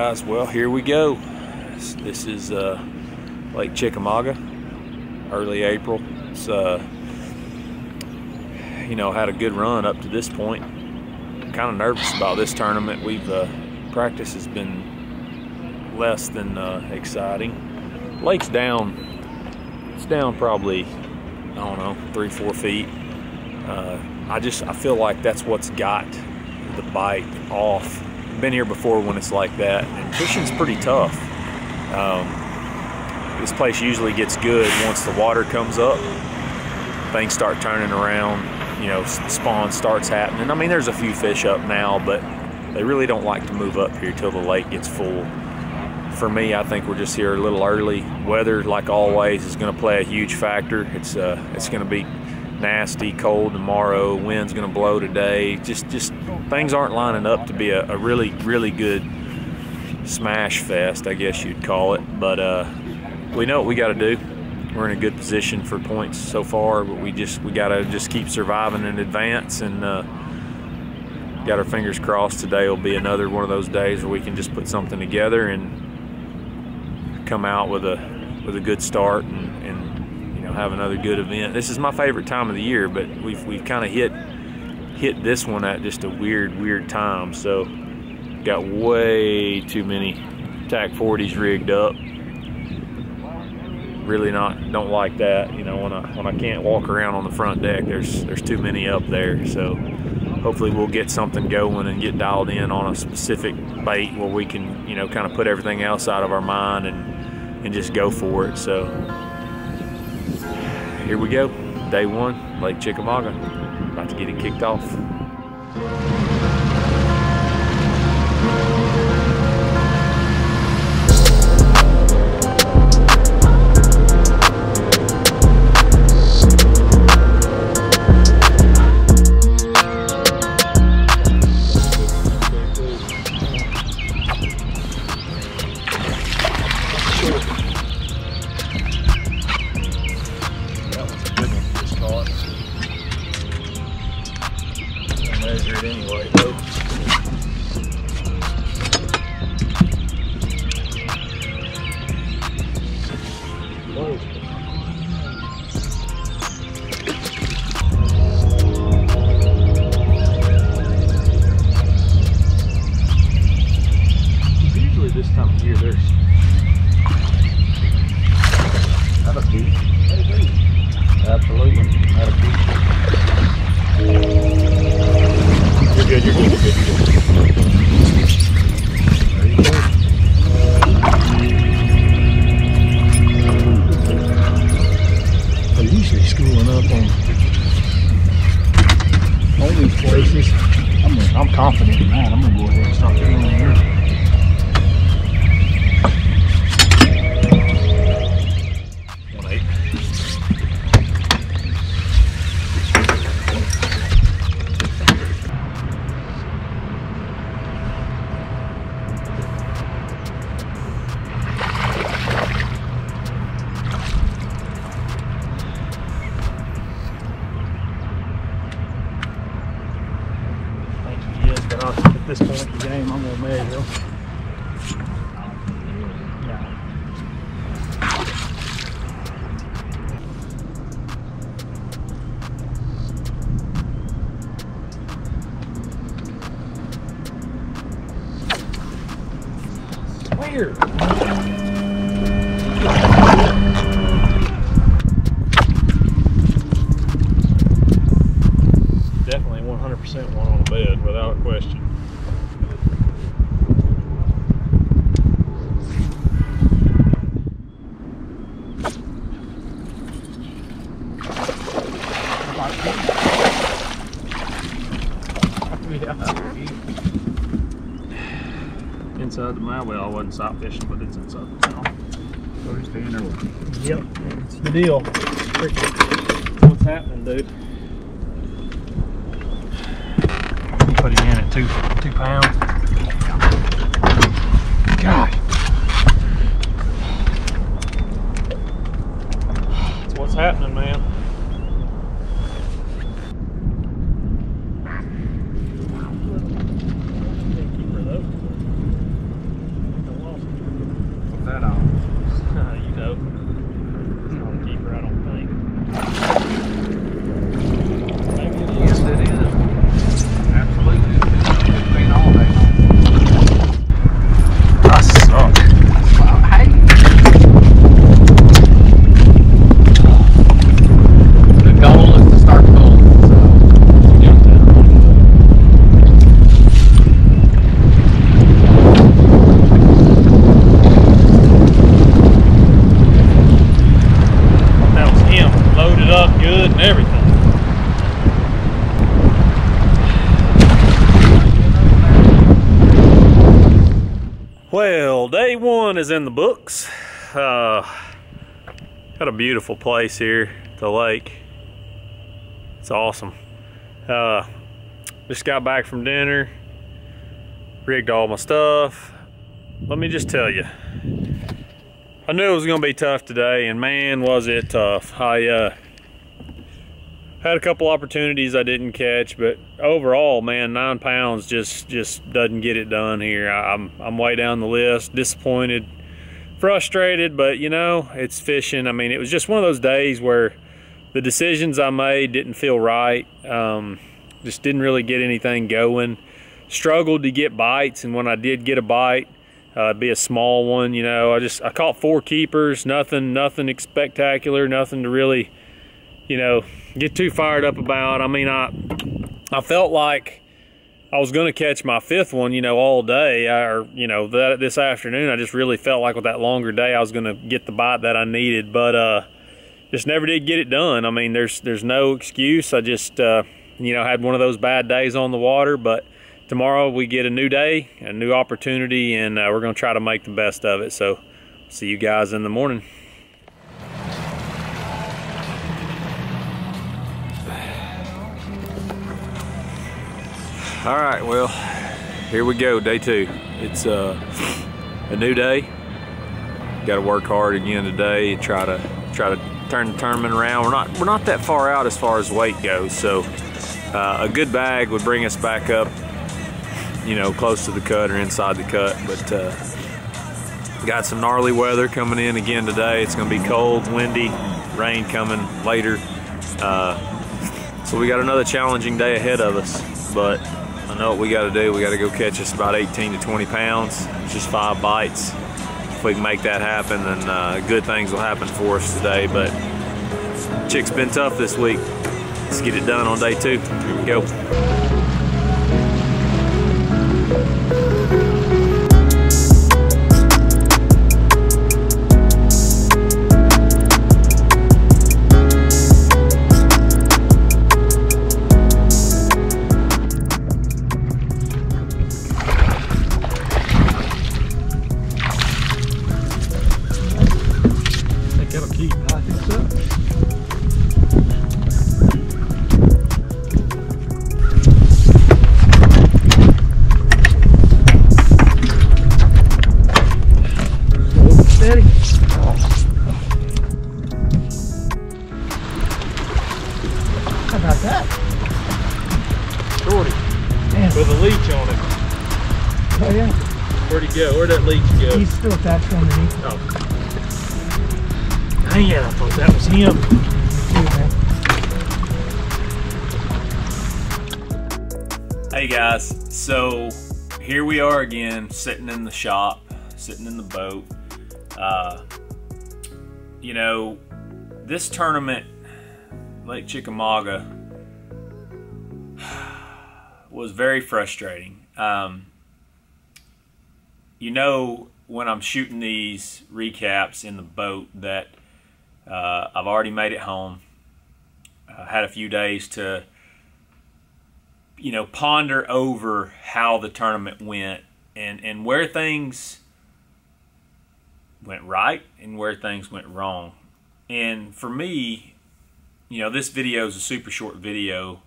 guys, well, here we go. This is Lake Chickmauga, early April. It's you know, had a good run up to this point. I'm kind of nervous about this tournament. Practice has been less than exciting. Lake's down. It's down probably, I don't know, 3-4 feet. I feel like that's what's got the bite off. Been here before when it's like that, and fishing's pretty tough. This place usually gets good once the water comes up. Things start turning around, you know, spawn starts happening. I mean, there's a few fish up now, but they really don't like to move up here till the lake gets full. For me, I think we're just here a little early. Weather, like always, is going to play a huge factor. It's going to be nasty, cold tomorrow. Wind's going to blow today. Just things aren't lining up to be a really, really good smash fest, I guess you'd call it. But we know what we got to do. We're in a good position for points so far, but we got to just keep surviving in advance, and got our fingers crossed today will be another one of those days where we can just put something together and come out with a good start and have another good event. This is my favorite time of the year, but we've kind of hit this one at just a weird time. So got way too many TAC 40s rigged up. Really don't like that. You know, when I can't walk around on the front deck, there's too many up there. So hopefully we'll get something going and get dialed in on a specific bait where we can, you know, kind of put everything else out of our mind and just go for it. So here we go, day one, Lake Chickmauga. About to get it kicked off. Measure it anyway, though. Whoa. Usually this time of year there's not a beat. Absolutely, not a beat. You're good, you're good, you're good, you're good. There you go. They're usually schooling up on these places. I'm confident in that. I'm going to go ahead and start filling here. At this point in the game, I'm going to measure. Where? Definitely 100% one on the bed, without a question. Inside the mouth, well, I wasn't sight fishing, but it's inside the mouth. So he's staying there with me. Yep, it's the deal. What's happening, dude? Put him in at 2 pounds. God. That's what's happening, man. Well, day one is in the books. Got a beautiful place here, the lake. It's awesome. Just got back from dinner, rigged all my stuff. Let me just tell you, I knew it was gonna be tough today, and man, was it tough. I had a couple opportunities I didn't catch, but overall, man, 9 pounds just doesn't get it done here. I'm way down the list, disappointed, frustrated, but you know, it's fishing. I mean, it was just one of those days where the decisions I made didn't feel right. Just didn't really get anything going. Struggled to get bites, and when I did get a bite, it'd be a small one. You know, I caught 4 keepers, nothing spectacular, nothing to really, you know, get too fired up about. I mean, I felt like I was going to catch my 5th one, you know, all day, or you know, this afternoon. I just really felt like with that longer day, I was going to get the bite that I needed, but just never did get it done. I mean, there's no excuse. I just you know, had one of those bad days on the water, but tomorrow we get a new day, a new opportunity, and we're going to try to make the best of it. So see you guys in the morning. All right, well, here we go, day 2. It's a new day. Got to work hard again today and try to turn the tournament around. We're not that far out as far as weight goes, so a good bag would bring us back up, you know, close to the cut or inside the cut. But got some gnarly weather coming in again today. It's going to be cold, windy, rain coming later. So we got another challenging day ahead of us, but I know what we got to do. We got to go catch us about 18 to 20 pounds. It's just 5 bites. If we can make that happen, then good things will happen for us today. But Chick's been tough this week. Let's get it done on day 2. Here we go. With a leech on it. Oh yeah. Where'd he go? Where'd that leech go? He's still attached underneath. Oh. Dang it, I thought that was him. Hey guys, so here we are again, sitting in the shop, sitting in the boat. You know, this tournament, Lake Chickmauga, was very frustrating. You know, when I'm shooting these recaps in the boat that I've already made it home. Had a few days to, you know, ponder over how the tournament went and where things went right and where things went wrong. And for me, you know, this video is a super short video,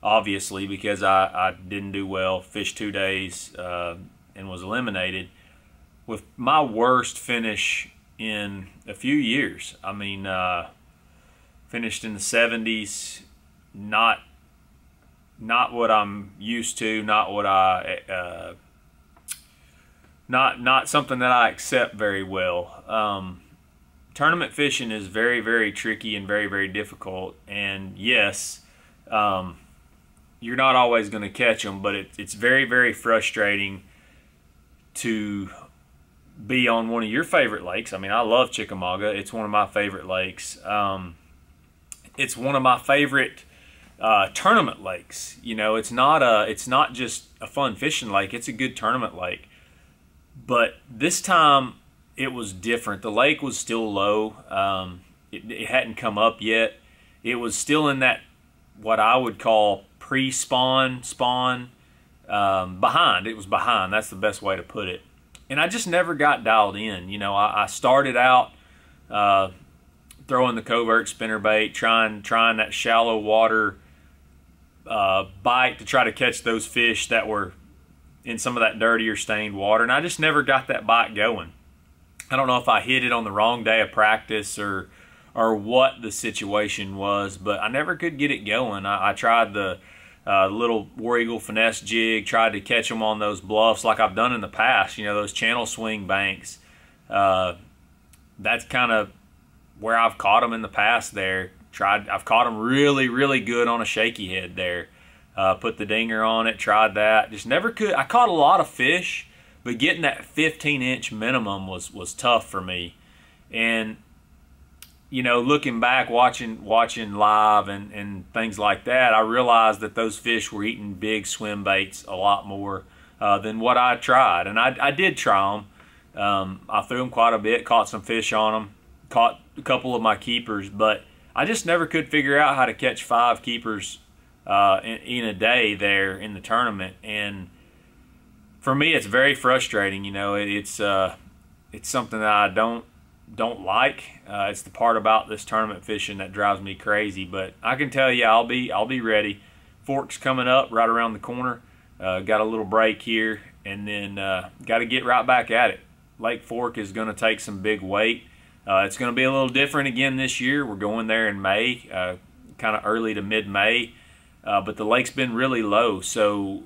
obviously, because I didn't do well, fished 2 days and was eliminated with my worst finish in a few years. I mean, finished in the 70s, not what I'm used to, not what not something that I accept very well. Tournament fishing is very, very tricky and very, very difficult, and yes, you're not always going to catch them, but it's very, very frustrating to be on one of your favorite lakes. I mean, I love Chickamauga. It's one of my favorite lakes. It's one of my favorite tournament lakes. You know, it's not just a fun fishing lake. It's a good tournament lake. But this time it was different. The lake was still low. It hadn't come up yet. It was still in that what I would call pre-spawn, behind. It was behind. That's the best way to put it. and I just never got dialed in. You know, I started out throwing the covert spinnerbait, trying that shallow water bite to try to catch those fish that were in some of that dirtier stained water, and I just never got that bite going. I don't know if I hit it on the wrong day of practice or what the situation was, but I never could get it going. I tried the little War Eagle finesse jig, tried to catch them on those bluffs like I've done in the past, you know, those channel swing banks. That's kind of where I've caught them in the past there. I've caught them really, really good on a shaky head there. Put the dinger on it, tried that. Just never could. I caught a lot of fish, but getting that 15-inch minimum was tough for me. And, you know, looking back, watching live and things like that, I realized that those fish were eating big swim baits a lot more than what I tried. And I did try them. I threw them quite a bit, caught some fish on them, caught a couple of my keepers, but I just never could figure out how to catch 5 keepers in a day there in the tournament. And for me, it's very frustrating. You know, it's something that I don't like. It's the part about this tournament fishing that drives me crazy. But I can tell you, I'll be ready. Fork's coming up right around the corner. Got a little break here, and then got to get right back at it. Lake Fork is going to take some big weight. It's going to be a little different again this year. We're going there in May, kind of early to mid-May, but the lake's been really low, so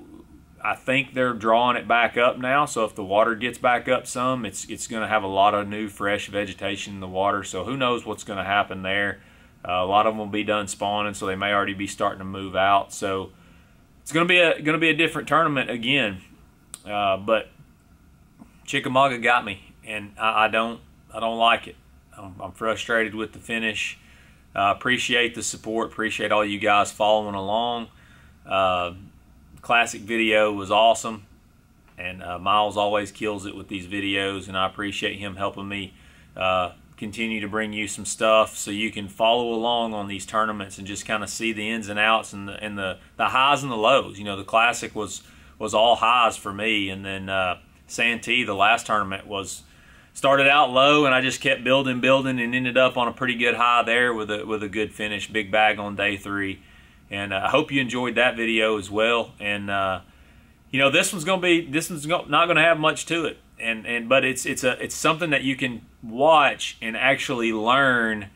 I think they're drawing it back up now. So if the water gets back up some, it's going to have a lot of new, fresh vegetation in the water. So who knows what's going to happen there? A lot of them will be done spawning, so they may already be starting to move out. So it's going to be a different tournament again. But Chickamauga got me, and I don't like it. I'm frustrated with the finish. Appreciate the support. Appreciate all you guys following along. Classic video was awesome, and Miles always kills it with these videos, and I appreciate him helping me continue to bring you some stuff so you can follow along on these tournaments and just kind of see the ins and outs and the highs and the lows. You know, the Classic was all highs for me, and then Santee, the last tournament, started out low, and I just kept building and ended up on a pretty good high there with a good finish, big bag on day 3. And I hope you enjoyed that video as well. And you know, this one's not going to have much to it, but it's something that you can watch and actually learn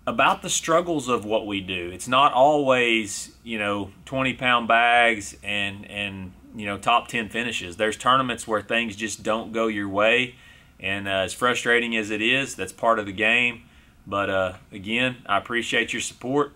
about the struggles of what we do. It's not always, you know, 20-pound bags and you know, top 10 finishes. There's tournaments where things just don't go your way. And as frustrating as it is, that's part of the game. But again, I appreciate your support.